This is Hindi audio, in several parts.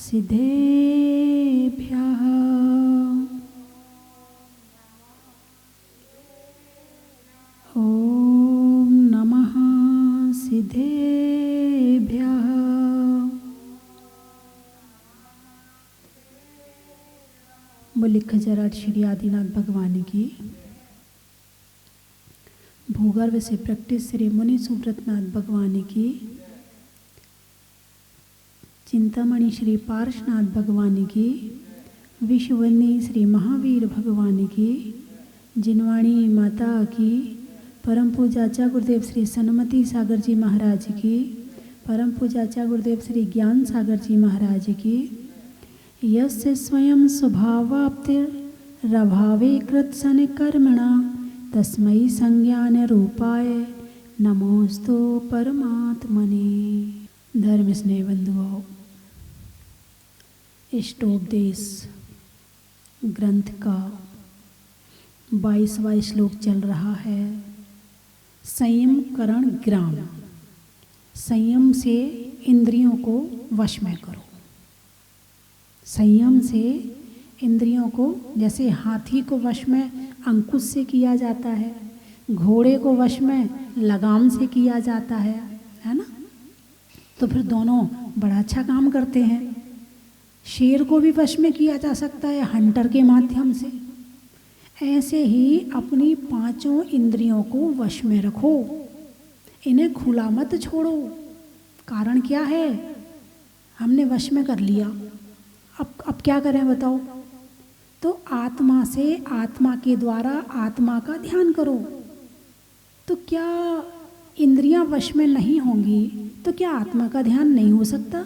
सिद्धेभ्यः ॐ नमः सिद्धेभ्यः। बोले खजराट श्री आदिनाथ भगवान की। भूगर्भ से प्रकटित श्री मुनि सुब्रतनाथ भगवान की। चिंतामणि श्री पार्शनाथ भगवान की। विश्ववनी श्री महावीर भगवान की। जिनवाणी माता की। परम पूज्य गुरुदेव श्री सन्मति सागर जी महाराज की। परम पूज्य गुरुदेव श्री ज्ञान सागर जी महाराज की। यस्य स्वयं स्वभावाप्तिरभावे कृत्सन कर्मणा तस्मै संज्ञान रूपाय नमोस्तु परमात्मने। धर्म स्नेह बंधुओं, इष्टोपदेश ग्रंथ का 22वां श्लोक चल रहा है। संयम करण ग्राम। संयम से इंद्रियों को वश में करो। संयम से इंद्रियों को, जैसे हाथी को वश में अंकुश से किया जाता है, घोड़े को वश में लगाम से किया जाता है ना। तो फिर दोनों बड़ा अच्छा काम करते हैं। शेर को भी वश में किया जा सकता है हंटर के माध्यम से। ऐसे ही अपनी पांचों इंद्रियों को वश में रखो, इन्हें खुला मत छोड़ो। कारण क्या है? हमने वश में कर लिया, अब क्या करें बताओ? तो आत्मा से, आत्मा के द्वारा आत्मा का ध्यान करो। तो क्या इंद्रियां वश में नहीं होंगी तो क्या आत्मा का ध्यान नहीं हो सकता?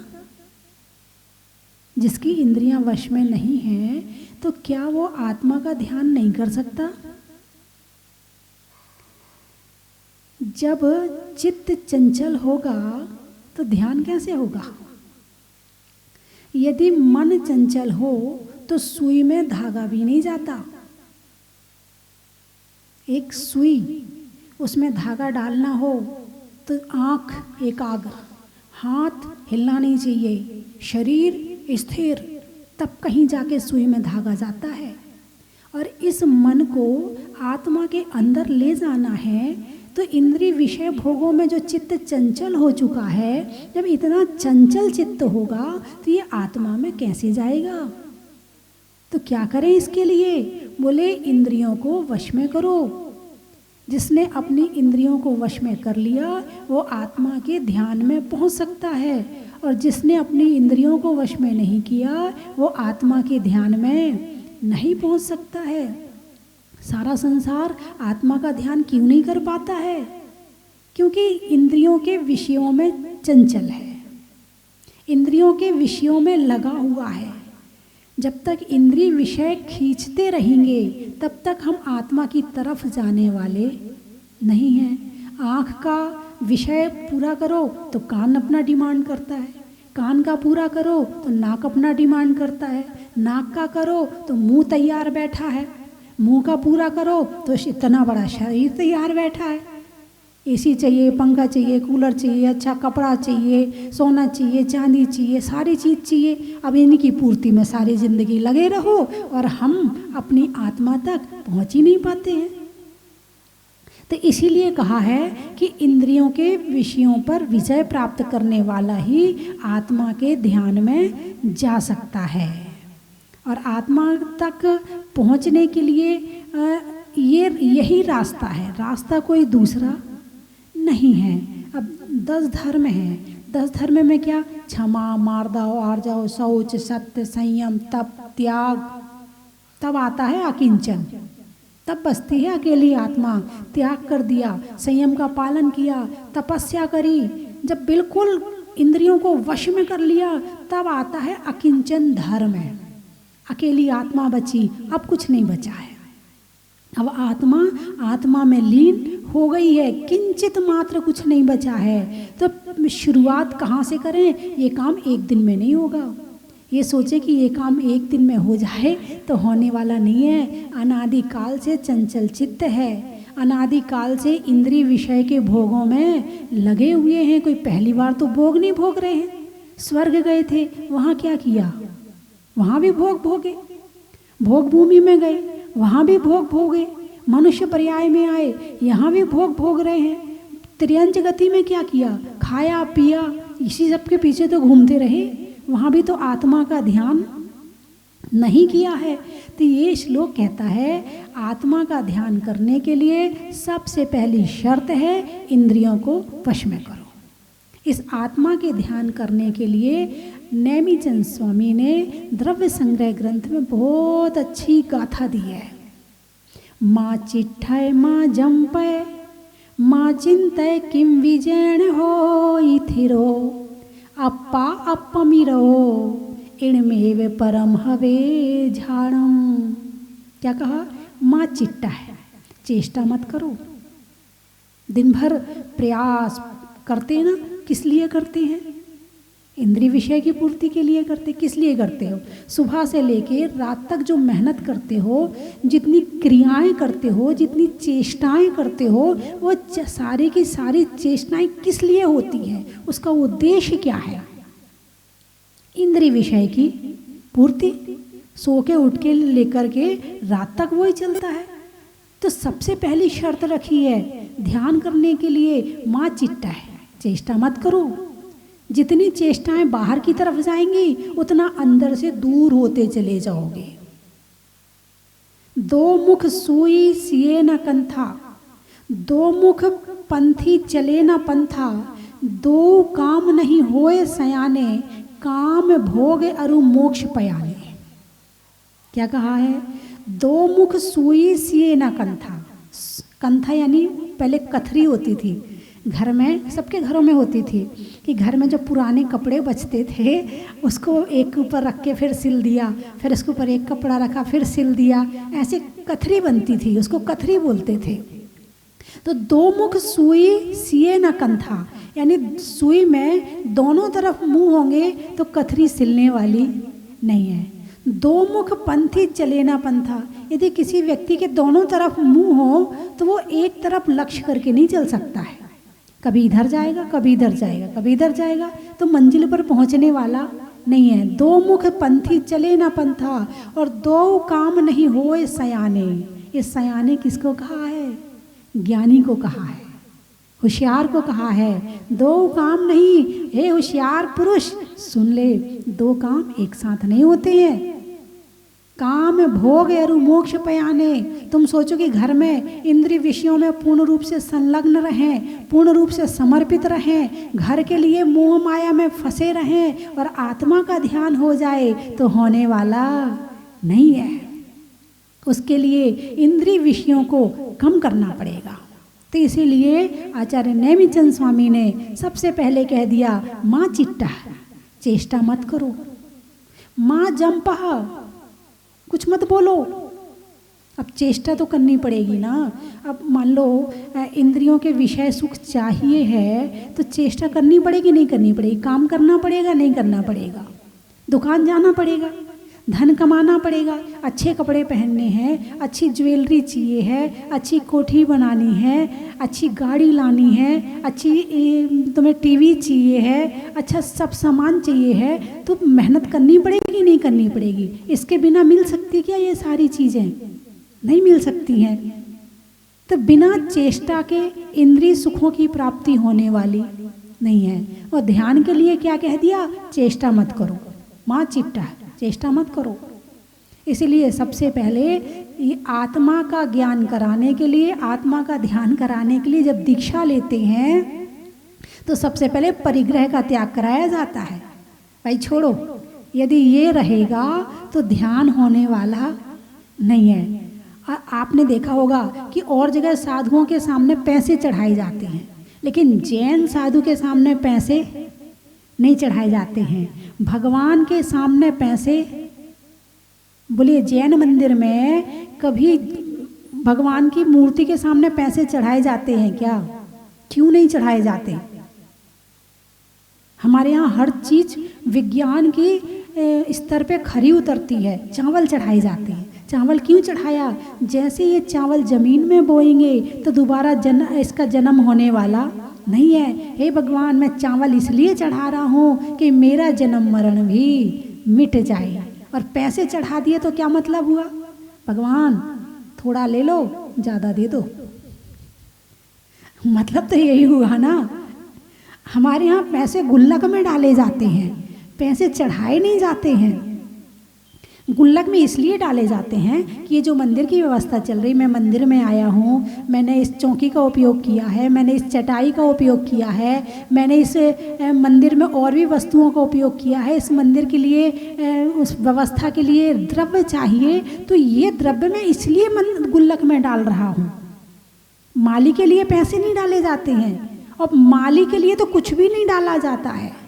जिसकी इंद्रियां वश में नहीं हैं तो क्या वो आत्मा का ध्यान नहीं कर सकता? जब चित्त चंचल होगा तो ध्यान कैसे होगा? यदि मन चंचल हो तो सुई में धागा भी नहीं जाता। एक सुई, उसमें धागा डालना हो तो आंख एकाग्र, हाथ हिलना नहीं चाहिए, शरीर स्थिर, तब कहीं जाके सुई में धागा जाता है। और इस मन को आत्मा के अंदर ले जाना है तो इंद्रिय विषय भोगों में जो चित्त चंचल हो चुका है, जब इतना चंचल चित्त होगा तो ये आत्मा में कैसे जाएगा? तो क्या करें इसके लिए? बोले इंद्रियों को वश में करो। जिसने अपनी इंद्रियों को वश में कर लिया वो आत्मा के ध्यान में पहुंच सकता है, और जिसने अपनी इंद्रियों को वश में नहीं किया वो आत्मा के ध्यान में नहीं पहुंच सकता है। सारा संसार आत्मा का ध्यान क्यों नहीं कर पाता है? क्योंकि इंद्रियों के विषयों में चंचल है, इंद्रियों के विषयों में लगा हुआ है। जब तक इंद्रिय विषय खींचते रहेंगे तब तक हम आत्मा की तरफ जाने वाले नहीं हैं। आँख का विषय पूरा करो तो कान अपना डिमांड करता है, कान का पूरा करो तो नाक अपना डिमांड करता है, नाक का करो तो मुंह तैयार बैठा है, मुंह का पूरा करो तो इतना बड़ा शरीर तैयार बैठा है। एसी चाहिए, पंखा चाहिए, कूलर चाहिए, अच्छा कपड़ा चाहिए, सोना चाहिए, चांदी चाहिए, सारी चीज़ चाहिए। अब इनकी पूर्ति में सारी जिंदगी लगे रहो और हम अपनी आत्मा तक पहुंच ही नहीं पाते हैं। तो इसीलिए कहा है कि इंद्रियों के विषयों पर विजय प्राप्त करने वाला ही आत्मा के ध्यान में जा सकता है। और आत्मा तक पहुंचने के लिए यही रास्ता है, रास्ता कोई दूसरा नहीं है। अब 10 धर्म हैं, 10 धर्म में क्या? क्षमा, मार्दव, आर्जव, शौच, सत्य, संयम, तप, त्याग। तब आता है अकिंचन, तब बसती है अकेली आत्मा। त्याग कर दिया, संयम का पालन किया, तपस्या करी, जब बिल्कुल इंद्रियों को वश में कर लिया तब आता है अकिंचन धर्म है। अकेली आत्मा बची, अब कुछ नहीं बचा है। अब आत्मा में लीन हो गई है, किंचित मात्र कुछ नहीं बचा है। तो शुरुआत कहाँ से करें? ये काम एक दिन में नहीं होगा। ये सोचे कि ये काम एक दिन में हो जाए तो होने वाला नहीं है। अनादि काल से चंचल चित्त है, अनादि काल से इंद्रिय विषय के भोगों में लगे हुए हैं। कोई पहली बार तो भोग नहीं भोग रहे हैं, स्वर्ग गए थे, वहाँ क्या किया? वहाँ भी भोग भोगे। भोग भूमि में गए, वहाँ भी भोग भोगे। मनुष्य पर्याय में आए, यहाँ भी भोग भोग रहे हैं। त्रियंच गति में क्या किया? खाया पिया, इसी सब के पीछे तो घूमते रहे, वहाँ भी तो आत्मा का ध्यान नहीं किया है। तो ये श्लोक कहता है आत्मा का ध्यान करने के लिए सबसे पहली शर्त है इंद्रियों को वश में करो। इस आत्मा के ध्यान करने के लिए नेमिचंद स्वामी ने द्रव्य संग्रह ग्रंथ में बहुत अच्छी गाथा दी है। माँ चिट्ठय माँ जंपय माँ चिंतय किम विजयण हो थिरो अप्पा अपमिरो इणमेव परम हवे झाड़म। क्या कहा? माँ चिट्टा है, चेष्टा मत करो। दिन भर प्रयास करते हैं ना, किस लिए करते हैं? इंद्रिय विषय की पूर्ति के लिए करते। किस लिए करते हो? सुबह से लेके रात तक जो मेहनत करते हो, जितनी क्रियाएं करते हो, जितनी चेष्टाएं करते हो, वो सारी की सारी चेष्टाएं किस लिए होती हैं? उसका उद्देश्य क्या है? इंद्रिय विषय की पूर्ति। सो के उठ के लेकर के रात तक वही चलता है। तो सबसे पहली शर्त रखी है ध्यान करने के लिए, माँ चिट्टा है, चेष्टा मत करो। जितनी चेष्टाएं बाहर की तरफ जाएंगी उतना अंदर से दूर होते चले जाओगे। दो मुख सुई सिए न कंथा, दो मुख पंथी चले न पंथा, दो काम नहीं होए सयाने, काम भोग अरु मोक्ष पयाने। क्या कहा है? दो मुख सुई सिए न कंथा। कंथा यानी पहले कथरी होती थी घर में, सबके घरों में होती थी कि घर में जो पुराने कपड़े बचते थे उसको एक ऊपर रख के फिर सिल दिया, फिर उसके ऊपर एक कपड़ा रखा फिर सिल दिया, ऐसे कथरी बनती थी, उसको कथरी बोलते थे। तो दो मुख सुई सिए न कंथा, यानी सुई में दोनों तरफ मुंह होंगे तो कथरी सिलने वाली नहीं है। दो मुख पंथी चले ना पंथा, यदि किसी व्यक्ति के दोनों तरफ मुंह हो तो वो एक तरफ लक्ष्य करके नहीं चल सकता है। कभी इधर जाएगा, कभी इधर जाएगा, कभी इधर जाएगा, तो मंजिल पर पहुंचने वाला नहीं है। दो मुख पंथी चले ना पंथा और दो काम नहीं होए सयाने। ये सयाने किसको कहा है? ज्ञानी को कहा है, होशियार को कहा है। दो काम नहीं, हे होशियार पुरुष सुन ले, दो काम एक साथ नहीं होते हैं। काम भोग और मोक्ष पयाने। तुम सोचो कि घर में इंद्रिय विषयों में पूर्ण रूप से संलग्न रहें, पूर्ण रूप से समर्पित रहें, घर के लिए मोह माया में फंसे रहें और आत्मा का ध्यान हो जाए तो होने वाला नहीं है। उसके लिए इंद्रिय विषयों को कम करना पड़ेगा। तो इसीलिए आचार्य नेमिचंद स्वामी ने सबसे पहले कह दिया माँ चिट्टा, चेष्टा मत करो। माँ जंपह, कुछ मत बोलो। अब चेष्टा तो करनी पड़ेगी ना। अब मान लो इंद्रियों के विषय सुख चाहिए है तो चेष्टा करनी पड़ेगी, नहीं करनी पड़ेगी? काम करना पड़ेगा, नहीं करना पड़ेगा? दुकान जाना पड़ेगा, धन कमाना पड़ेगा, अच्छे कपड़े पहनने हैं, अच्छी ज्वेलरी चाहिए है, अच्छी कोठी बनानी है, अच्छी गाड़ी लानी है, अच्छी तुम्हें टीवी चाहिए है, अच्छा सब सामान चाहिए है, तो मेहनत करनी पड़ेगी, नहीं करनी पड़ेगी? इसके बिना मिल सकती क्या ये सारी चीज़ें? नहीं मिल सकती हैं। तो बिना चेष्टा के इंद्रिय सुखों की प्राप्ति होने वाली नहीं है। और ध्यान के लिए क्या कह दिया? चेष्टा मत करो। माँ चिट्टा, चेष्टा मत करो। इसीलिए सबसे पहले ये आत्मा का ज्ञान कराने के लिए, आत्मा का ध्यान कराने के लिए जब दीक्षा लेते हैं तो सबसे पहले परिग्रह का त्याग कराया जाता है। भाई छोड़ो, यदि ये रहेगा तो ध्यान होने वाला नहीं है। आपने देखा होगा कि और जगह साधुओं के सामने पैसे चढ़ाए जाते हैं, लेकिन जैन साधु के सामने पैसे नहीं चढ़ाए जाते हैं। भगवान के सामने पैसे, बोलिए जैन मंदिर में कभी भगवान की मूर्ति के सामने पैसे चढ़ाए जाते हैं क्या? क्यों नहीं चढ़ाए जाते? हमारे यहाँ हर चीज विज्ञान की स्तर पे खरी उतरती है। चावल चढ़ाए जाते हैं। चावल क्यों चढ़ाया? जैसे ये चावल जमीन में बोएंगे तो दोबारा इसका जन्म होने वाला नहीं है। हे भगवान, मैं चावल इसलिए चढ़ा रहा हूँ कि मेरा जन्म मरण भी मिट जाए। और पैसे चढ़ा दिए तो क्या मतलब हुआ? भगवान थोड़ा ले लो, ज़्यादा दे दो, मतलब तो यही हुआ ना। हमारे यहाँ पैसे गुल्लक में डाले जाते हैं, पैसे चढ़ाए नहीं जाते हैं। गुल्लक में इसलिए डाले जाते हैं कि ये जो मंदिर की व्यवस्था चल रही, मैं मंदिर में आया हूँ, मैंने इस चौकी का उपयोग किया है, मैंने इस चटाई का उपयोग किया है, मैंने इस मंदिर में और भी वस्तुओं का उपयोग किया है, इस मंदिर के लिए उस व्यवस्था के लिए द्रव्य चाहिए, तो ये द्रव्य मैं इसलिए गुल्लक में डाल रहा हूँ। माली के लिए पैसे नहीं डाले जाते हैं, और माली के लिए तो कुछ भी नहीं डाला जाता है।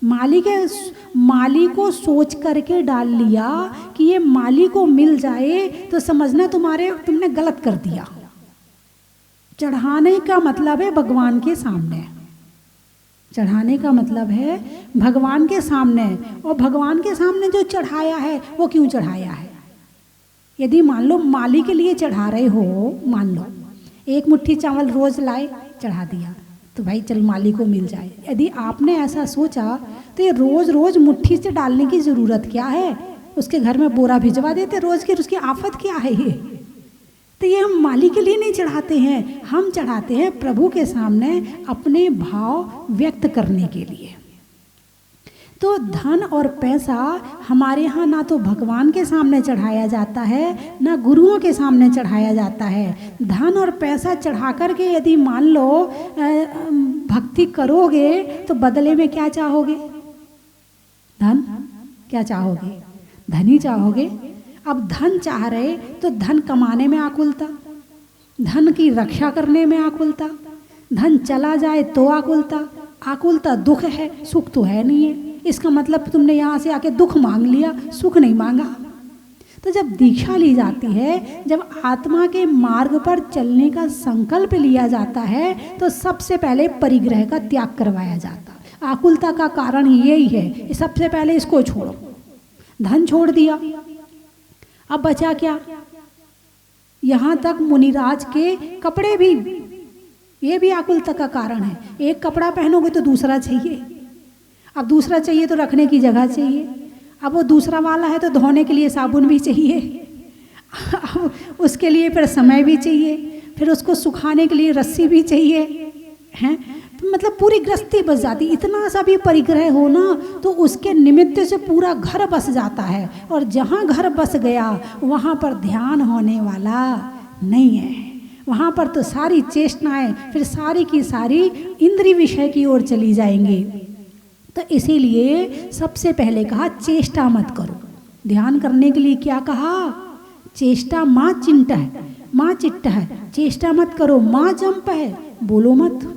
माली को सोच करके डाल लिया कि ये माली को मिल जाए तो समझना तुमने गलत कर दिया। चढ़ाने का मतलब है भगवान के सामने, चढ़ाने का मतलब है भगवान के सामने। और भगवान के सामने जो चढ़ाया है वो क्यों चढ़ाया है? यदि मान लो माली के लिए चढ़ा रहे हो, मान लो एक मुट्ठी चावल रोज लाए चढ़ा दिया, तो भाई चल माली को मिल जाए। यदि आपने ऐसा सोचा तो ये रोज रोज मुट्ठी से डालने की ज़रूरत क्या है? उसके घर में बोरा भिजवा देते रोज की, उसकी आफत क्या है ये? तो ये हम माली के लिए नहीं चढ़ाते हैं, हम चढ़ाते हैं प्रभु के सामने अपने भाव व्यक्त करने के लिए। तो धन और पैसा हमारे यहाँ ना तो भगवान के सामने चढ़ाया जाता है, ना गुरुओं के सामने चढ़ाया जाता है। धन और पैसा चढ़ा करके यदि मान लो भक्ति करोगे तो बदले में क्या चाहोगे? धन। क्या चाहोगे? धन ही चाहोगे। अब धन चाह रहे तो धन कमाने में आकुलता, धन की रक्षा करने में आकुलता, धन चला जाए तो आकुलता। आकुलता दुख है, सुख तो है नहीं है। इसका मतलब तुमने यहाँ से आके दुख मांग लिया, सुख नहीं मांगा। तो जब दीक्षा ली जाती है, जब आत्मा के मार्ग पर चलने का संकल्प लिया जाता है, तो सबसे पहले परिग्रह का त्याग करवाया जाता है। आकुलता का कारण यही है, सबसे पहले इसको छोड़ो। धन छोड़ दिया, अब बचा क्या? यहाँ तक मुनिराज के कपड़े भी, ये भी आकुलता का कारण है। एक कपड़ा पहनोगे तो दूसरा चाहिए, अब दूसरा चाहिए तो रखने की जगह चाहिए, अब वो दूसरा वाला है तो धोने के लिए साबुन भी चाहिए, अब उसके लिए फिर समय भी चाहिए, फिर उसको सुखाने के लिए रस्सी भी चाहिए, हैं? तो मतलब पूरी गृहस्थी बस जाती। इतना सा भी परिग्रह हो ना तो उसके निमित्त से पूरा घर बस जाता है, और जहाँ घर बस गया वहाँ पर ध्यान होने वाला नहीं है। वहाँ पर तो सारी चेष्टाएं फिर सारी की सारी इंद्रिय विषय की ओर चली जाएंगी। तो इसीलिए सबसे पहले कहा चेष्टा मत करो। ध्यान करने के लिए क्या कहा? चेष्टा माँ चिंता है, माँ चिट्टा है, चेष्टा मत करो। माँ जंप है, बोलो मत।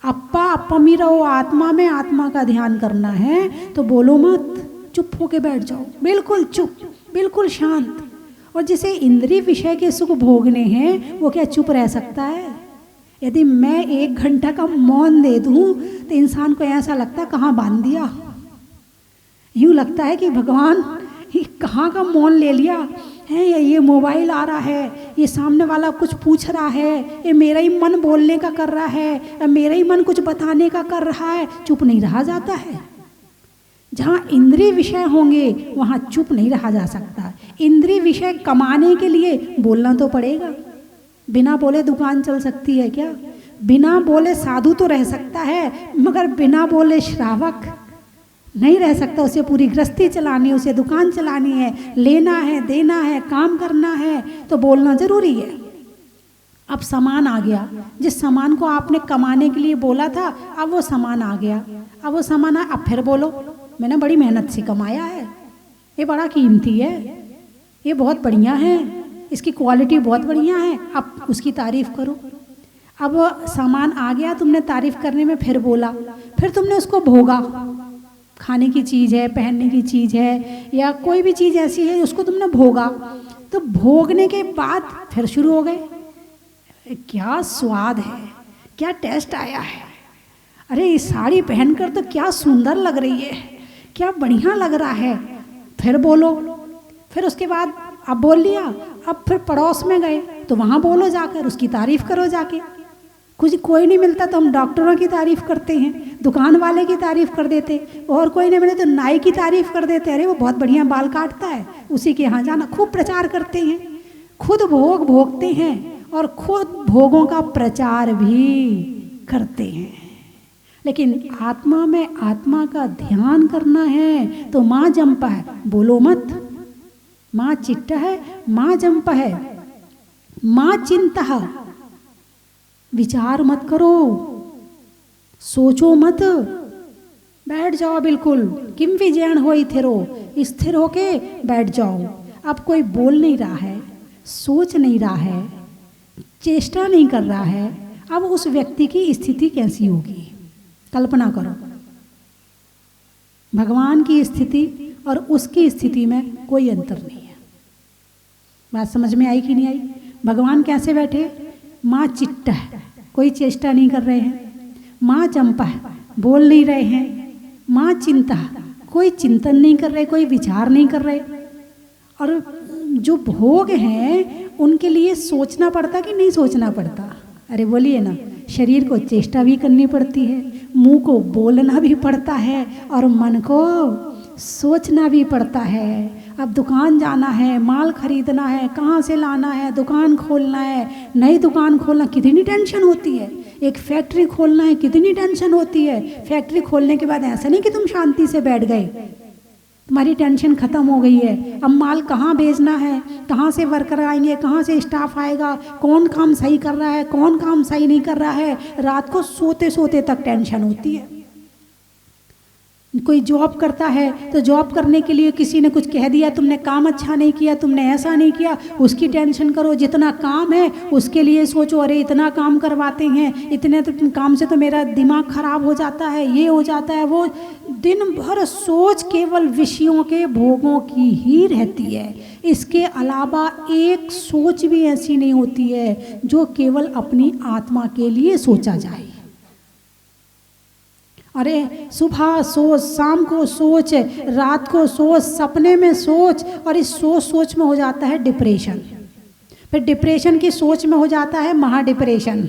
अप्पा अप्पमी रहो, आत्मा में आत्मा का ध्यान करना है तो बोलो मत, चुप होके बैठ जाओ, बिल्कुल चुप, बिल्कुल शांत। और जिसे इंद्रिय विषय के सुख भोगने हैं वो क्या चुप रह सकता है? यदि मैं 1 घंटा का मौन दे दूं तो इंसान को ऐसा लगता है कहाँ बांध दिया, यूँ लगता है कि भगवान ये कहाँ का मौन ले लिया है, ये मोबाइल आ रहा है, ये सामने वाला कुछ पूछ रहा है, ये मेरा ही मन बोलने का कर रहा है, मेरा ही मन कुछ बताने का कर रहा है, चुप नहीं रहा जाता है। जहाँ इंद्रिय विषय होंगे वहाँ चुप नहीं रहा जा सकता। इंद्रिय विषय कमाने के लिए बोलना तो पड़ेगा। बिना बोले दुकान चल सकती है क्या? बिना बोले साधु तो रह सकता है, मगर बिना बोले श्रावक नहीं रह सकता। उसे पूरी गृहस्थी चलानी है, उसे दुकान चलानी है, लेना है, देना है, काम करना है, तो बोलना जरूरी है। अब सामान आ गया, जिस सामान को आपने कमाने के लिए बोला था अब वो सामान आ गया, अब वो सामान आया, अब फिर बोलो मैंने बड़ी मेहनत से कमाया है, ये बड़ा कीमती है, ये बहुत बढ़िया है, इसकी क्वालिटी बहुत बढ़िया है, अब उसकी तारीफ करो। अब सामान आ गया, तुमने तारीफ करने में फिर बोला, फिर तुमने उसको भोगा। खाने की चीज़ है, पहनने की चीज़ है, या कोई भी चीज़ ऐसी है उसको तुमने भोगा, तो भोगने के बाद फिर शुरू हो गए, क्या स्वाद है, क्या टेस्ट आया है, अरे ये साड़ी पहनकर तो क्या सुंदर लग रही है, क्या बढ़िया लग रहा है, फिर बोलो। फिर उसके बाद अब बोल लिया, अब फिर पड़ोस में गए तो वहाँ बोलो जाकर, उसकी तारीफ करो जाके। कुछ कोई नहीं मिलता तो हम डॉक्टरों की तारीफ करते हैं, दुकान वाले की तारीफ कर देते, और कोई नहीं मिले तो नाई की तारीफ कर देते, अरे वो बहुत बढ़िया बाल काटता है, उसी के यहाँ जाना। खूब प्रचार करते हैं, खुद भोग भोगते हैं और खुद भोगों का प्रचार भी करते हैं। लेकिन आत्मा में आत्मा का ध्यान करना है तो माँ जंप है, बोलो मत, माँ चिट्टा है, माँ जंप है, माँ चिंता है, विचार मत करो, सोचो मत, बैठ जाओ बिल्कुल। किम विजयन हो थिरो, स्थिर होके बैठ जाओ। अब कोई बोल नहीं रहा है, सोच नहीं रहा है, चेष्टा नहीं कर रहा है, अब उस व्यक्ति की स्थिति कैसी होगी? कल्पना करो, भगवान की स्थिति और उसकी स्थिति में कोई अंतर नहीं है। बात समझ में आई कि नहीं आई? भगवान कैसे बैठे? माँ चिट्टा है, कोई चेष्टा नहीं कर रहे हैं, माँ चंपा है, बोल नहीं रहे हैं, माँ चिंता, कोई चिंतन नहीं कर रहे, कोई विचार नहीं कर रहे। और जो भोग हैं उनके लिए सोचना पड़ता कि नहीं सोचना पड़ता? अरे बोलिए ना, शरीर को चेष्टा भी करनी पड़ती है, मुंह को बोलना भी पड़ता है और मन को सोचना भी पड़ता है। अब दुकान जाना है, माल खरीदना है, कहाँ से लाना है, दुकान खोलना है, नई दुकान खोलना, कितनी टेंशन होती है। एक फैक्ट्री खोलना है, कितनी टेंशन होती है। फैक्ट्री खोलने के बाद ऐसा नहीं कि तुम शांति से बैठ गए, तुम्हारी टेंशन खत्म हो गई है। अब माल कहाँ भेजना है, कहाँ से वर्कर आएंगे, कहाँ से स्टाफ आएगा, कौन काम सही कर रहा है, कौन काम सही नहीं कर रहा है। रात को सोते सोते तक टेंशन होती है। कोई जॉब करता है तो जॉब करने के लिए किसी ने कुछ कह दिया, तुमने काम अच्छा नहीं किया, तुमने ऐसा नहीं किया, उसकी टेंशन करो। जितना काम है उसके लिए सोचो, अरे इतना काम करवाते हैं, इतने तो काम से तो मेरा दिमाग खराब हो जाता है, ये हो जाता है, वो। दिन भर सोच केवल विषयों के भोगों की ही रहती है। इसके अलावा एक सोच भी ऐसी नहीं होती है जो केवल अपनी आत्मा के लिए सोचा जाए। अरे सुबह सोच, शाम को सोच, रात को सोच, सपने में सोच, और इस सोच में हो जाता है डिप्रेशन। फिर डिप्रेशन की सोच में हो जाता है महा डिप्रेशन,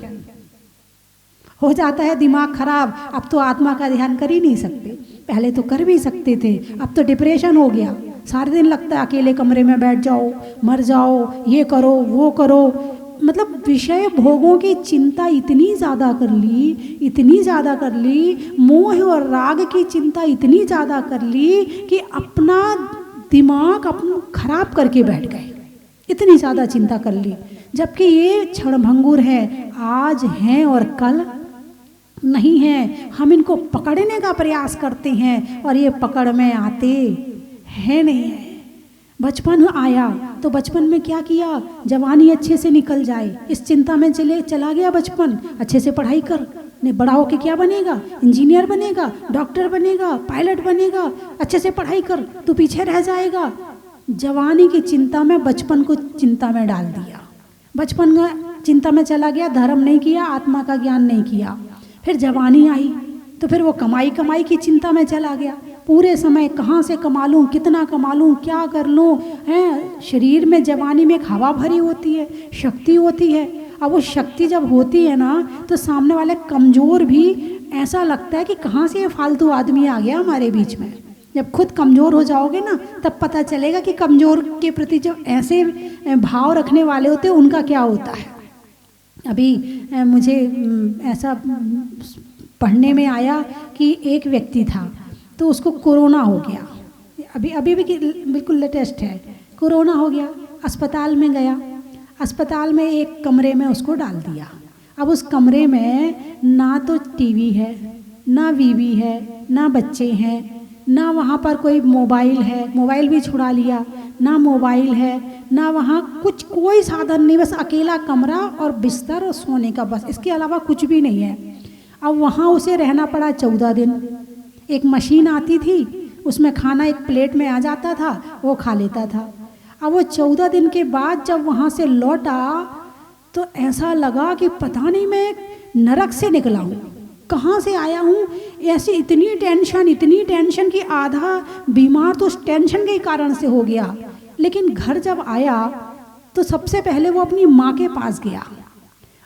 हो जाता है दिमाग खराब। अब तो आत्मा का ध्यान कर ही नहीं सकते, पहले तो कर भी सकते थे, अब तो डिप्रेशन हो गया। सारे दिन लगता है अकेले कमरे में बैठ जाओ, मर जाओ, ये करो वो करो। मतलब विषय भोगों की चिंता इतनी ज़्यादा कर ली, इतनी ज़्यादा कर ली, मोह और राग की चिंता इतनी ज़्यादा कर ली कि अपना दिमाग अपना खराब करके बैठ गए, इतनी ज़्यादा चिंता कर ली। जबकि ये क्षणभंगुर है, आज हैं और कल नहीं है। हम इनको पकड़ने का प्रयास करते हैं और ये पकड़ में आते हैं नहीं है। बचपन आया तो बचपन में क्या किया, जवानी अच्छे से निकल जाए, इस चिंता में चला गया बचपन। अच्छे से पढ़ाई कर, नहीं बड़ा होके क्या बनेगा, इंजीनियर बनेगा, डॉक्टर बनेगा, पायलट बनेगा, अच्छे से पढ़ाई कर, तू पीछे रह जाएगा। जवानी की चिंता में बचपन को चिंता में डाल दिया, बचपन का चिंता में चला गया, धर्म नहीं किया, आत्मा का ज्ञान नहीं किया। फिर जवानी आई तो फिर वो कमाई की चिंता में चला गया। पूरे समय कहाँ से कमा लूँ, कितना कमा लूँ, क्या कर लूँ, हैं। शरीर में जवानी में एक हवा भरी होती है, शक्ति होती है। अब वो शक्ति जब होती है ना तो सामने वाले कमज़ोर भी ऐसा लगता है कि कहाँ से ये फालतू आदमी आ गया हमारे बीच में। जब खुद कमज़ोर हो जाओगे ना तब पता चलेगा कि कमज़ोर के प्रति जो ऐसे भाव रखने वाले होते हैं उनका क्या होता है। अभी मुझे ऐसा पढ़ने में आया कि एक व्यक्ति था तो उसको कोरोना हो गया, अभी भी बिल्कुल लेटेस्ट है, कोरोना हो गया, अस्पताल में गया, अस्पताल में एक कमरे में उसको डाल दिया। अब उस कमरे में ना तो टीवी है, ना बीवी है, ना बच्चे हैं, ना वहाँ पर कोई मोबाइल है, मोबाइल भी छुड़ा लिया, ना मोबाइल है, ना वहाँ कुछ कोई साधन नहीं, बस अकेला कमरा और बिस्तर और सोने का, बस इसके अलावा कुछ भी नहीं है। अब वहाँ उसे रहना पड़ा 14 दिन। एक मशीन आती थी, उसमें खाना एक प्लेट में आ जाता था, वो खा लेता था। अब वो 14 दिन के बाद जब वहाँ से लौटा तो ऐसा लगा कि पता नहीं मैं नरक से निकला हूँ, कहाँ से आया हूँ। ऐसी इतनी टेंशन कि आधा बीमार तो उस टेंशन के कारण से हो गया। लेकिन घर जब आया तो सबसे पहले वो अपनी माँ के पास गया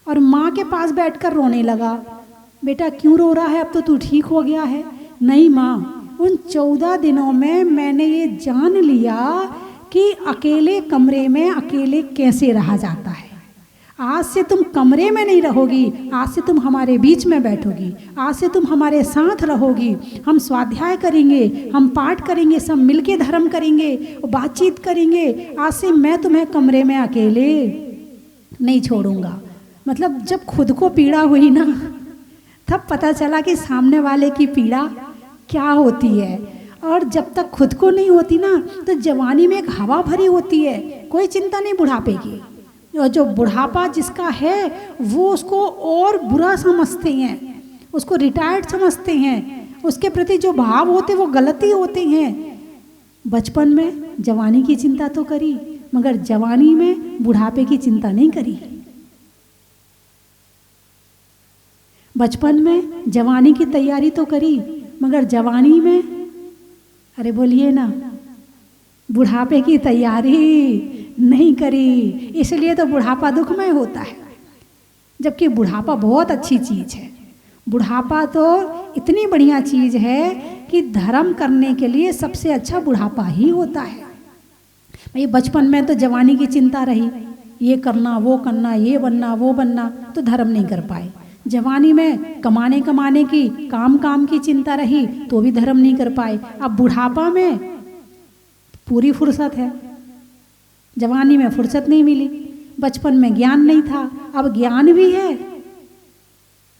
और माँ के पास बैठकर रोने लगा। बेटा क्यों रो रहा है, अब तो तू ठीक हो गया है। नहीं माँ, उन 14 दिनों में मैंने ये जान लिया कि अकेले कमरे में अकेले कैसे रहा जाता है। आज से तुम कमरे में नहीं रहोगी, आज से तुम हमारे बीच में बैठोगी, आज से तुम हमारे साथ रहोगी। हम स्वाध्याय करेंगे, हम पाठ करेंगे, सब मिलके धर्म करेंगे, बातचीत करेंगे। आज से मैं तुम्हें कमरे में अकेले नहीं छोड़ूंगा। मतलब जब खुद को पीड़ा हुई ना, तब पता चला कि सामने वाले की पीड़ा क्या होती है। और जब तक खुद को नहीं होती ना, तो जवानी में एक हवा भरी होती है, कोई चिंता नहीं बुढ़ापे की। और जो बुढ़ापा जिसका है वो उसको और बुरा समझते हैं, उसको रिटायर्ड समझते हैं, उसके प्रति जो भाव होते वो गलती होते हैं। बचपन में जवानी की चिंता तो करी, मगर जवानी में बुढ़ापे की चिंता नहीं करी। बचपन में जवानी की तैयारी तो करी, मगर जवानी में, अरे बोलिए ना, बुढ़ापे की तैयारी नहीं करी। इसलिए तो बुढ़ापा दुखमय होता है, जबकि बुढ़ापा बहुत अच्छी चीज़ है। बुढ़ापा तो इतनी बढ़िया चीज़ है कि धर्म करने के लिए सबसे अच्छा बुढ़ापा ही होता है। भाई बचपन में तो जवानी की चिंता रही, ये करना वो करना, ये बनना वो बनना, तो धर्म नहीं कर पाए। जवानी में कमाने की, काम की चिंता रही, तो भी धर्म नहीं कर पाए। अब बुढ़ापा में पूरी फुर्सत है, जवानी में फुर्सत नहीं मिली। बचपन में ज्ञान नहीं था, अब ज्ञान भी है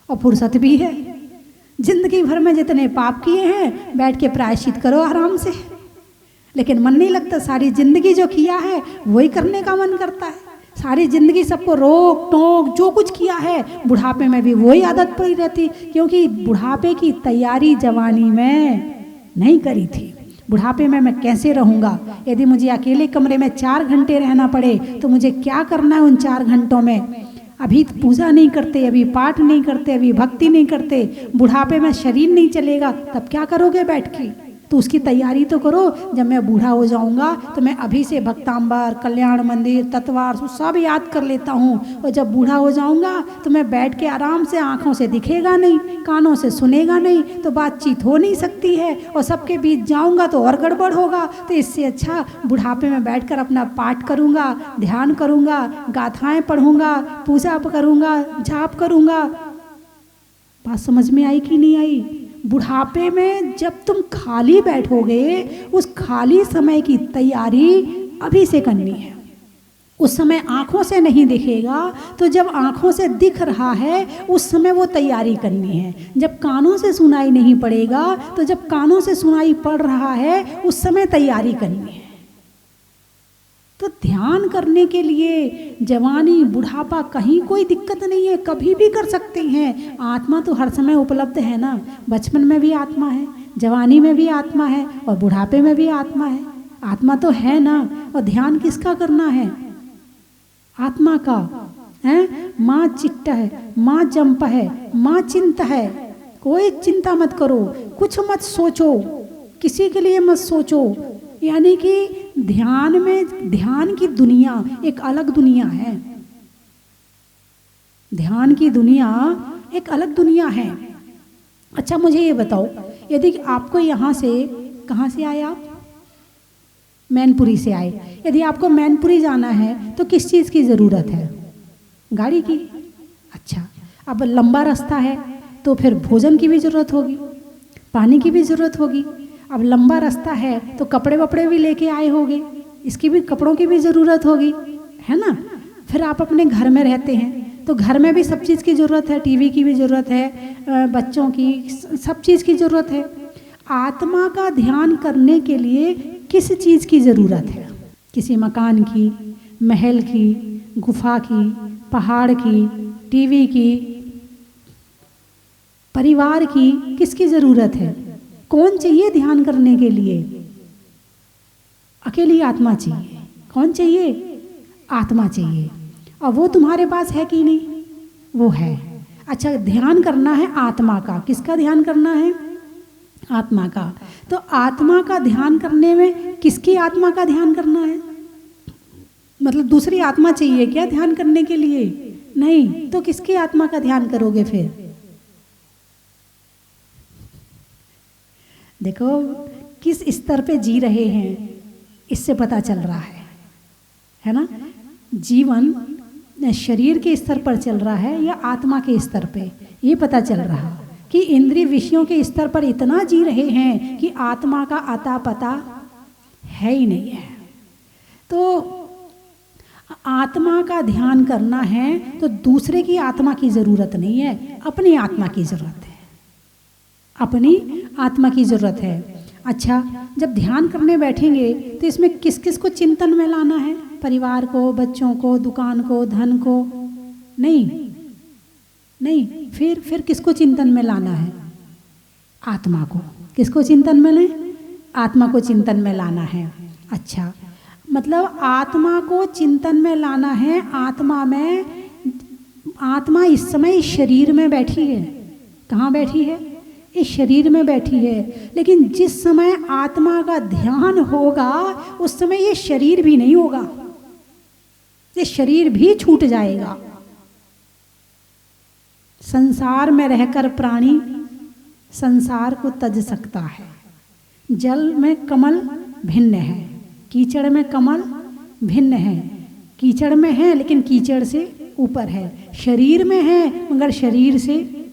और फुर्सत भी है। जिंदगी भर में जितने पाप किए हैं, बैठ के प्रायश्चित करो आराम से, लेकिन मन नहीं लगता। सारी जिंदगी जो किया है वही करने का मन करता है। सारी जिंदगी सबको रोक टोक जो कुछ किया है, बुढ़ापे में भी वही आदत पड़ी रहती, क्योंकि बुढ़ापे की तैयारी जवानी में नहीं करी थी। बुढ़ापे में मैं कैसे रहूँगा, यदि मुझे अकेले कमरे में 4 घंटे रहना पड़े तो मुझे क्या करना है उन 4 घंटों में। अभी पूजा नहीं करते, अभी पाठ नहीं करते, अभी भक्ति नहीं करते, बुढ़ापे में शरीर नहीं चलेगा, तब क्या करोगे बैठ के। तो उसकी तैयारी तो करो। जब मैं बूढ़ा हो जाऊंगा तो मैं अभी से भक्तांबर, कल्याण मंदिर, तत्वार सब याद कर लेता हूँ। और जब बूढ़ा हो जाऊंगा तो मैं बैठ के आराम से, आंखों से दिखेगा नहीं, कानों से सुनेगा नहीं, तो बातचीत हो नहीं सकती है, और सबके बीच जाऊंगा तो और गड़बड़ होगा। तो इससे अच्छा बुढ़ापे में बैठकर अपना पाठ करूँगा, ध्यान करूँगा, गाथाएँ पढ़ूँगा, पूजा करूँगा, जाप करूँगा। बात समझ में आई कि नहीं आई? बुढ़ापे में जब तुम खाली बैठोगे, उस खाली समय की तैयारी अभी से करनी है। उस समय आँखों से नहीं दिखेगा, तो जब आँखों से दिख रहा है उस समय वो तैयारी करनी है। जब कानों से सुनाई नहीं पड़ेगा, तो जब कानों से सुनाई पड़ रहा है उस समय तैयारी करनी है। तो ध्यान करने के लिए जवानी बुढ़ापा कहीं कोई दिक्कत नहीं है, कभी भी कर सकते हैं। आत्मा तो हर समय उपलब्ध है ना। बचपन में भी आत्मा है, जवानी में भी आत्मा है, और बुढ़ापे में भी आत्मा है। आत्मा तो है ना। और ध्यान किसका करना है? आत्मा का है। माँ चिट्ट है, माँ जंप है, माँ चिंता है। कोई चिंता मत करो, कुछ मत सोचो, किसी के लिए मत सोचो। यानी कि ध्यान में, ध्यान की दुनिया एक अलग दुनिया है। ध्यान की दुनिया एक अलग दुनिया है। अच्छा मुझे ये बताओ, यदि आपको यहाँ से, कहाँ से आए आप? मैनपुरी से आए। यदि आपको मैनपुरी जाना है तो किस चीज़ की ज़रूरत है? गाड़ी की। अच्छा, अब लंबा रास्ता है तो फिर भोजन की भी ज़रूरत होगी, पानी की भी ज़रूरत होगी। अब लंबा रास्ता है तो कपड़े वपड़े भी लेके आए होंगे, इसकी भी, कपड़ों की भी ज़रूरत होगी, है ना। फिर आप अपने घर में रहते हैं तो घर में भी सब चीज़ की ज़रूरत है, टीवी की भी ज़रूरत है, बच्चों की, सब चीज़ की ज़रूरत है। आत्मा का ध्यान करने के लिए किस चीज़ की ज़रूरत है? किसी मकान की, महल की, गुफा की, पहाड़ की, टीवी की, परिवार की, किसकी ज़रूरत है? कौन चाहिए ध्यान करने के लिए? अकेली आत्मा चाहिए। कौन चाहिए? आत्मा चाहिए। और वो तुम्हारे पास है कि नहीं? वो है। अच्छा, ध्यान करना है आत्मा का। किसका ध्यान करना है? आत्मा का। तो आत्मा का ध्यान करने में किसकी आत्मा का ध्यान करना है? मतलब दूसरी आत्मा चाहिए क्या ध्यान करने के लिए? नहीं तो किसकी आत्मा का ध्यान करोगे फिर? देखो किस स्तर पे जी रहे हैं इससे पता चल रहा है ना। जीवन शरीर के स्तर पर चल रहा है या आत्मा के स्तर पे, ये पता चल रहा कि इंद्रिय विषयों के स्तर पर इतना जी रहे हैं कि आत्मा का अता पता है ही नहीं है। तो आत्मा का ध्यान करना है तो दूसरे की आत्मा की जरूरत नहीं है, अपनी आत्मा की जरूरत है, अपनी आत्मा की जरूरत है। अच्छा, जब ध्यान करने बैठेंगे तो इसमें किस किस को चिंतन में लाना है? परिवार को, बच्चों को, दुकान को, धन को? नहीं। फिर किसको चिंतन में लाना है? आत्मा को। किसको चिंतन में लें? आत्मा को चिंतन में लाना है। अच्छा, मतलब आत्मा को चिंतन में लाना है। आत्मा इस समय शरीर में बैठी है। कहाँ बैठी है? इस शरीर में बैठी है। लेकिन जिस समय आत्मा का ध्यान होगा उस समय ये शरीर भी नहीं होगा, ये शरीर भी छूट जाएगा। संसार में रहकर प्राणी संसार को तज सकता है। जल में कमल भिन्न है, कीचड़ में कमल भिन्न है। कीचड़ में है लेकिन कीचड़ से ऊपर है, शरीर में है मगर शरीर से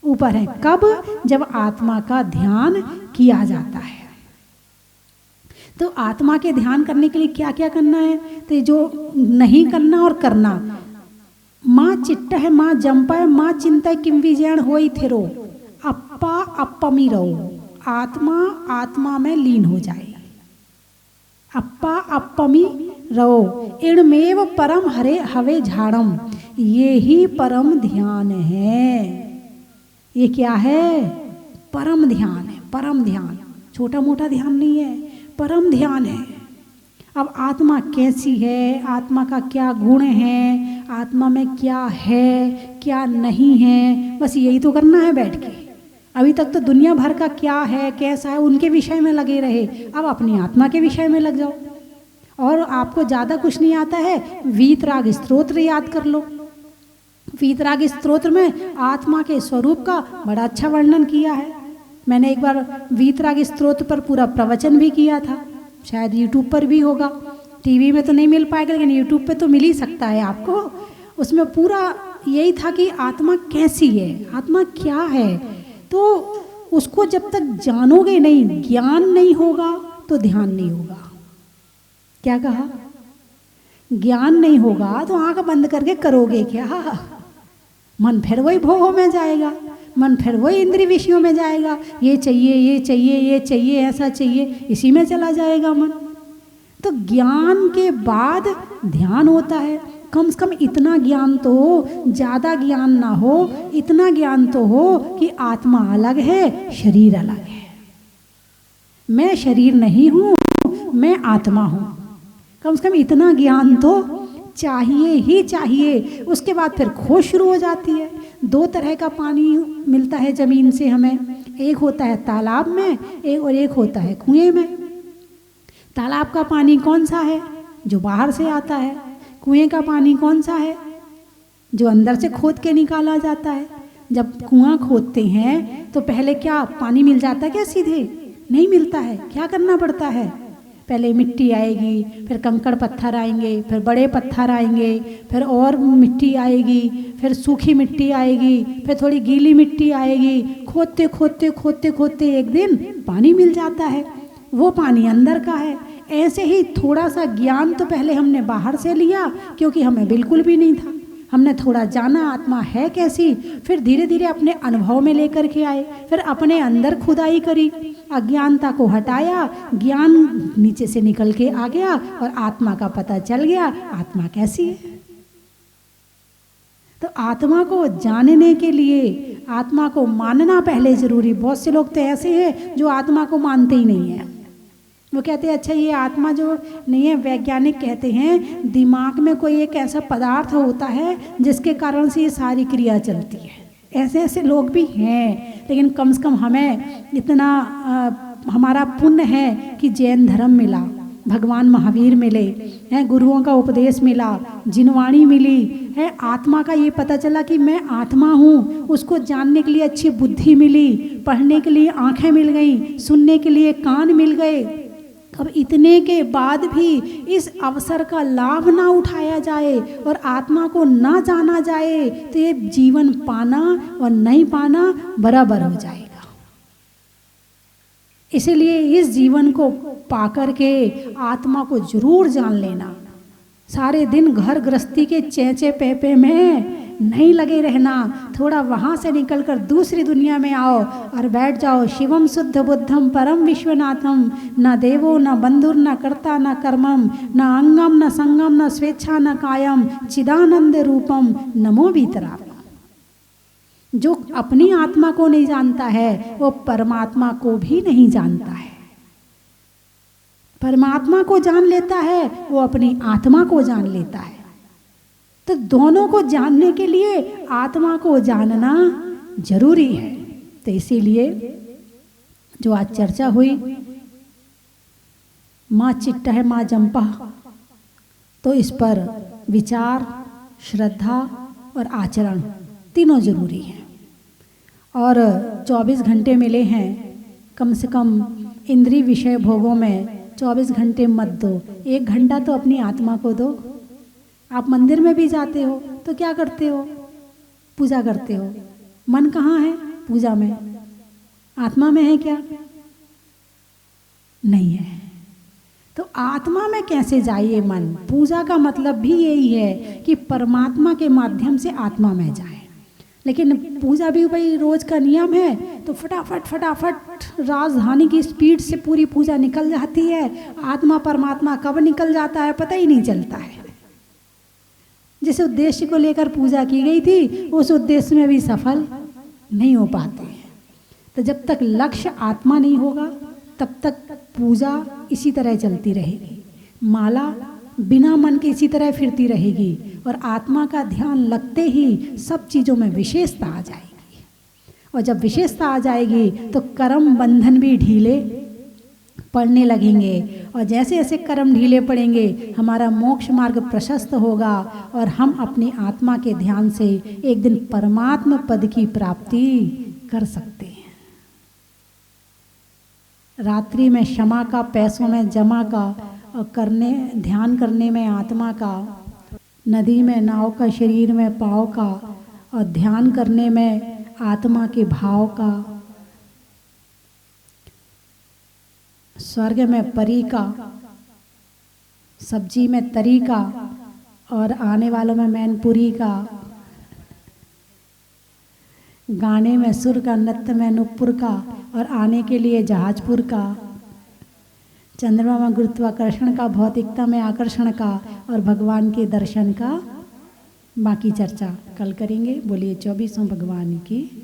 ऊपर है। कब? जब आत्मा का ध्यान किया जाता है। तो आत्मा के ध्यान करने के लिए क्या क्या करना है? तो जो नहीं करना और करना, माँ चिट्ट है, माँ जंपा है, माँ चिंता किम विजयन होई थिरो, अप्पा अप्पमी रहो। आत्मा में लीन हो जाए, अप्पा अप्पमी रहो। इणमेव परम हरे हवे झाड़म, ये ही परम ध्यान है। ये क्या है? परम ध्यान है। परम ध्यान, छोटा मोटा ध्यान नहीं है, परम ध्यान है। अब आत्मा कैसी है, आत्मा का क्या गुण है, आत्मा में क्या है क्या नहीं है, बस यही तो करना है बैठ के। अभी तक तो दुनिया भर का क्या है कैसा है उनके विषय में लगे रहे, अब अपनी आत्मा के विषय में लग जाओ। और आपको ज़्यादा कुछ नहीं आता है, वीतराग स्तोत्र याद कर लो। वीतराग स्तोत्र में आत्मा के स्वरूप का बड़ा अच्छा वर्णन किया है। मैंने एक बार वीतराग स्तोत्र पर पूरा प्रवचन भी किया था, शायद यूट्यूब पर भी होगा, टीवी में तो नहीं मिल पाएगा लेकिन यूट्यूब पे तो मिल ही सकता है आपको। उसमें पूरा यही था कि आत्मा कैसी है, आत्मा क्या है। तो उसको जब तक जानोगे नहीं, ज्ञान नहीं होगा तो ध्यान नहीं होगा। क्या कहा? ज्ञान नहीं होगा तो आंख बंद करके करोगे क्या? मन फिर वही भोगों में जाएगा, मन फिर वही इंद्रिय विषयों में जाएगा। ये चाहिए ये चाहिए ये चाहिए ऐसा चाहिए, इसी में चला जाएगा मन। तो ज्ञान के बाद ध्यान होता है। कम से कम इतना ज्ञान तो हो, ज़्यादा ज्ञान ना हो, इतना ज्ञान तो हो कि आत्मा अलग है, शरीर अलग है। मैं शरीर नहीं हूँ, मैं आत्मा हूँ। कम से कम इतना ज्ञान तो चाहिए ही चाहिए। उसके बाद फिर खोज शुरू हो जाती है। दो तरह का पानी मिलता है ज़मीन से हमें, एक होता है तालाब में, एक होता है कुएं में। तालाब का पानी कौन सा है? जो बाहर से आता है। कुएं का पानी कौन सा है? जो अंदर से खोद के निकाला जाता है। जब कुआं खोदते हैं तो पहले क्या पानी मिल जाता है क्या सीधे? नहीं मिलता है। क्या करना पड़ता है? पहले मिट्टी आएगी, फिर कंकड़ पत्थर आएंगे, फिर बड़े पत्थर आएंगे, फिर और मिट्टी आएगी, फिर सूखी मिट्टी आएगी, फिर थोड़ी गीली मिट्टी आएगी। खोदते खोदते खोदते खोदते एक दिन पानी मिल जाता है, वो पानी अंदर का है। ऐसे ही थोड़ा सा ज्ञान तो पहले हमने बाहर से लिया क्योंकि हमें बिल्कुल भी नहीं था। हमने थोड़ा जाना आत्मा है कैसी, फिर धीरे धीरे अपने अनुभव में लेकर के आए, फिर अपने अंदर खुदाई करी, अज्ञानता को हटाया, ज्ञान नीचे से निकल के आ गया और आत्मा का पता चल गया आत्मा कैसी है। तो आत्मा को जानने के लिए आत्मा को मानना पहले जरूरी। बहुत से लोग तो ऐसे हैं जो आत्मा को मानते ही नहीं है। वो कहते हैं अच्छा ये आत्मा जो नहीं है, वैज्ञानिक कहते हैं दिमाग में कोई एक ऐसा पदार्थ होता है जिसके कारण से ये सारी क्रिया चलती है। ऐसे ऐसे लोग भी हैं, लेकिन कम से कम हमें इतना हमारा पुण्य है कि जैन धर्म मिला, भगवान महावीर मिले हैं, गुरुओं का उपदेश मिला, जिनवाणी मिली, है, आत्मा का ये पता चला कि मैं आत्मा हूँ, उसको जानने के लिए अच्छी बुद्धि मिली, पढ़ने के लिए आंखें मिल गईं, सुनने के लिए कान मिल गए। अब इतने के बाद भी इस अवसर का लाभ ना उठाया जाए और आत्मा को ना जाना जाए तो ये जीवन पाना और नहीं पाना बराबर हो जाएगा। इसीलिए इस जीवन को पाकर के आत्मा को जरूर जान लेना। सारे दिन घर गृहस्थी के चेचे पेपे में नहीं लगे रहना, थोड़ा वहाँ से निकलकर दूसरी दुनिया में आओ और बैठ जाओ। शिवम शुद्ध बुद्धम परम विश्वनाथम, न देवो न बंधुर न कर्ता न कर्मम, न अंगम न संगम न स्वेच्छा न कायम, चिदानंद रूपम नमो भीतरा। जो अपनी आत्मा को नहीं जानता है वो परमात्मा को भी नहीं जानता है। परमात्मा को जान लेता है वो अपनी आत्मा को जान लेता है। तो दोनों को जानने के लिए आत्मा को जानना जरूरी है। तो इसीलिए जो आज चर्चा हुई, माँ चिट्टा है माँ जंपा, तो इस पर विचार, श्रद्धा और आचरण तीनों जरूरी हैं। और 24 घंटे मिले हैं, कम से कम इंद्रिय विषय भोगों में 24 घंटे मत दो, 1 घंटा तो अपनी आत्मा को दो। आप मंदिर में भी जाते हो तो क्या करते हो? पूजा करते हो। मन कहाँ है? पूजा में। आत्मा में है क्या? नहीं है। तो आत्मा में कैसे जाइए मन? पूजा का मतलब भी यही है कि परमात्मा के माध्यम से आत्मा में जाए। लेकिन पूजा भी भाई रोज का नियम है, तो फटाफट फटाफट राजधानी की स्पीड से पूरी पूजा निकल जाती है। आत्मा परमात्मा कब निकल जाता है पता ही नहीं चलता है। जिस उद्देश्य को लेकर पूजा की गई थी उस उद्देश्य में भी सफल नहीं हो पाते हैं। तो जब तक लक्ष्य आत्मा नहीं होगा तब तक पूजा इसी तरह चलती रहेगी, माला बिना मन के इसी तरह फिरती रहेगी और आत्मा का ध्यान लगते ही सब चीज़ों में विशेषता आ जाएगी। और जब विशेषता आ जाएगी तो कर्म बंधन भी ढीले पड़ने लगेंगे और जैसे जैसे कर्म ढीले पड़ेंगे हमारा मोक्ष मार्ग प्रशस्त होगा और हम अपनी आत्मा के ध्यान से एक दिन परमात्मा पद की प्राप्ति कर सकते हैं। रात्रि में क्षमा का, पैसों में जमा का, और ध्यान करने में आत्मा का, नदी में नाव का, शरीर में पाँव का, और ध्यान करने में आत्मा के भाव का, स्वर्ग में परी का, सब्जी में तरी का, और आने वालों में मैनपुरी का, गाने में सुर का, नृत्य में नुपुर का, और आने के लिए जहाजपुर का, चंद्रमा में गुरुत्वाकर्षण का, भौतिकता में आकर्षण का, और भगवान के दर्शन का। बाकी चर्चा कल करेंगे। बोलिए 24वें भगवान की।